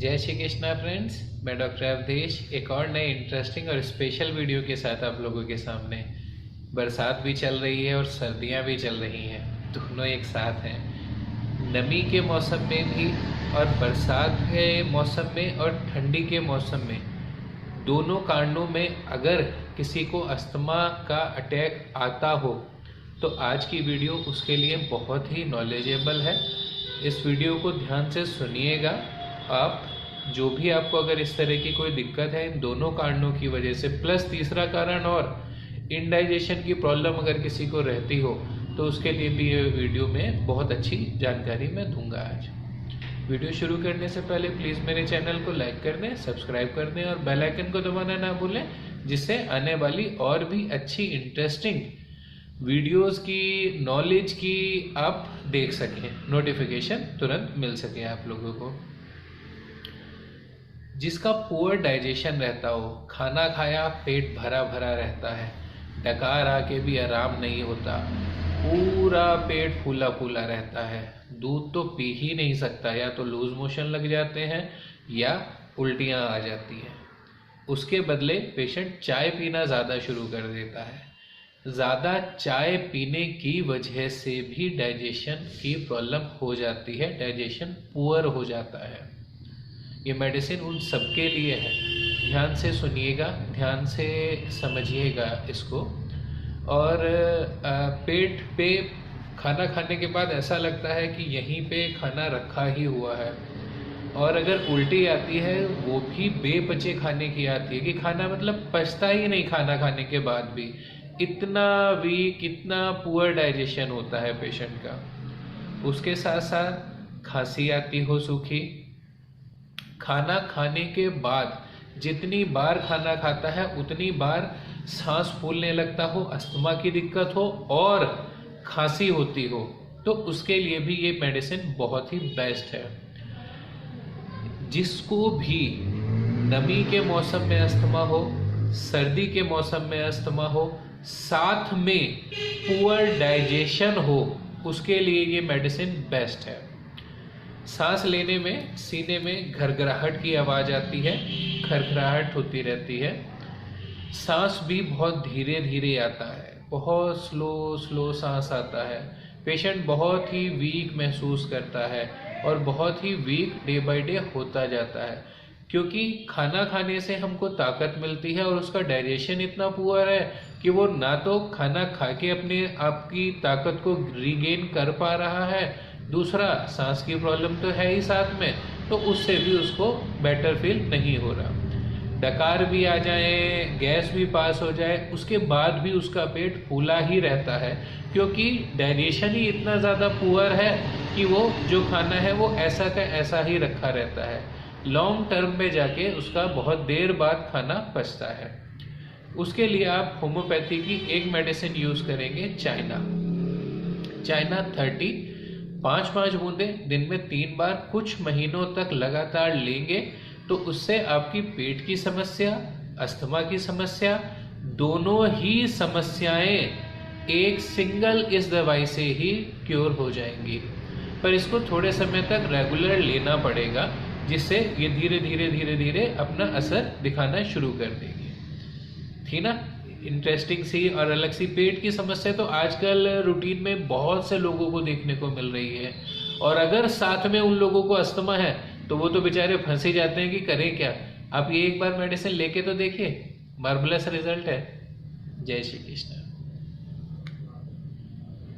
जय श्री कृष्णा फ्रेंड्स, मैं डॉक्टर अवधेश एक और नए इंटरेस्टिंग और स्पेशल वीडियो के साथ आप लोगों के सामने। बरसात भी चल रही है और सर्दियां भी चल रही हैं, दोनों एक साथ हैं। नमी के मौसम में भी और बरसात के मौसम में और ठंडी के मौसम में, दोनों कारणों में अगर किसी को अस्थमा का अटैक आता हो तो आज की वीडियो उसके लिए बहुत ही नॉलेजेबल है। इस वीडियो को ध्यान से सुनिएगा। आप जो भी आपको अगर इस तरह की कोई दिक्कत है इन दोनों कारणों की वजह से, प्लस तीसरा कारण और इनडाइजेशन की प्रॉब्लम अगर किसी को रहती हो, तो उसके लिए भी ये वीडियो में बहुत अच्छी जानकारी मैं दूंगा आज। वीडियो शुरू करने से पहले प्लीज़ मेरे चैनल को लाइक कर दें, सब्सक्राइब कर दें और बेल आइकन को दबाना ना भूलें, जिससे आने वाली और भी अच्छी इंटरेस्टिंग वीडियोस की, नॉलेज की आप देख सकें, नोटिफिकेशन तुरंत मिल सके आप लोगों को। जिसका पुअर डाइजेशन रहता हो, खाना खाया पेट भरा भरा रहता है, डकार आके भी आराम नहीं होता, पूरा पेट फूला फूला रहता है, दूध तो पी ही नहीं सकता, या तो लूज मोशन लग जाते हैं या उल्टियाँ आ जाती हैं। उसके बदले पेशेंट चाय पीना ज़्यादा शुरू कर देता है। ज़्यादा चाय पीने की वजह से भी डाइजेशन की प्रॉब्लम हो जाती है, डाइजेशन पुअर हो जाता है। ये मेडिसिन उन सबके लिए है। ध्यान से सुनिएगा, ध्यान से समझिएगा इसको। और पेट पे खाना खाने के बाद ऐसा लगता है कि यहीं पे खाना रखा ही हुआ है, और अगर उल्टी आती है वो भी बेपचे खाने की आती है कि खाना मतलब पचता ही नहीं खाना खाने के बाद भी। इतना वीक, इतना पुअर डाइजेशन होता है पेशेंट का। उसके साथ साथ खांसी आती हो सूखी, खाना खाने के बाद जितनी बार खाना खाता है उतनी बार सांस फूलने लगता हो, अस्थमा की दिक्कत हो और खांसी होती हो, तो उसके लिए भी ये मेडिसिन बहुत ही बेस्ट है। जिसको भी नमी के मौसम में अस्थमा हो, सर्दी के मौसम में अस्थमा हो, साथ में पुअर डाइजेशन हो, उसके लिए ये मेडिसिन बेस्ट है। सांस लेने में सीने में घरघराहट की आवाज़ आती है, खरखराहट होती रहती है, सांस भी बहुत धीरे धीरे आता है, बहुत स्लो सांस आता है, पेशेंट बहुत ही वीक महसूस करता है और बहुत ही वीक डे बाय डे होता जाता है, क्योंकि खाना खाने से हमको ताकत मिलती है और उसका डाइजेशन इतना पुअर है कि वो ना तो खाना खा के अपने आप की ताकत को रीगेन कर पा रहा है, दूसरा सांस की प्रॉब्लम तो है ही साथ में, तो उससे भी उसको बेटर फील नहीं हो रहा। डकार भी आ जाए, गैस भी पास हो जाए, उसके बाद भी उसका पेट फूला ही रहता है, क्योंकि डाइजेशन ही इतना ज़्यादा पुअर है कि वो जो खाना है वो ऐसा का ऐसा ही रखा रहता है। लॉन्ग टर्म में जाके उसका बहुत देर बाद खाना पचता है। उसके लिए आप होम्योपैथी की एक मेडिसिन यूज़ करेंगे, चाइना 30, 5-5 बूंदें दिन में 3 बार कुछ महीनों तक लगातार लेंगे, तो उससे आपकी पेट की समस्या, अस्थमा की समस्या, दोनों ही समस्याएं एक सिंगल इस दवाई से ही क्योर हो जाएंगी। पर इसको थोड़े समय तक रेगुलर लेना पड़ेगा, जिससे ये धीरे धीरे अपना असर दिखाना शुरू कर देगी। थी ना इंटरेस्टिंग सी और अलग सी पेट की समस्या, तो आजकल रूटीन में बहुत से लोगों को देखने को मिल रही है, और अगर साथ में उन लोगों को अस्थमा है तो वो तो बेचारे फंस ही जाते हैं कि करें क्या। आप ये एक बार मेडिसिन लेके तो देखिए, मार्वलस रिजल्ट है। जय श्री कृष्ण।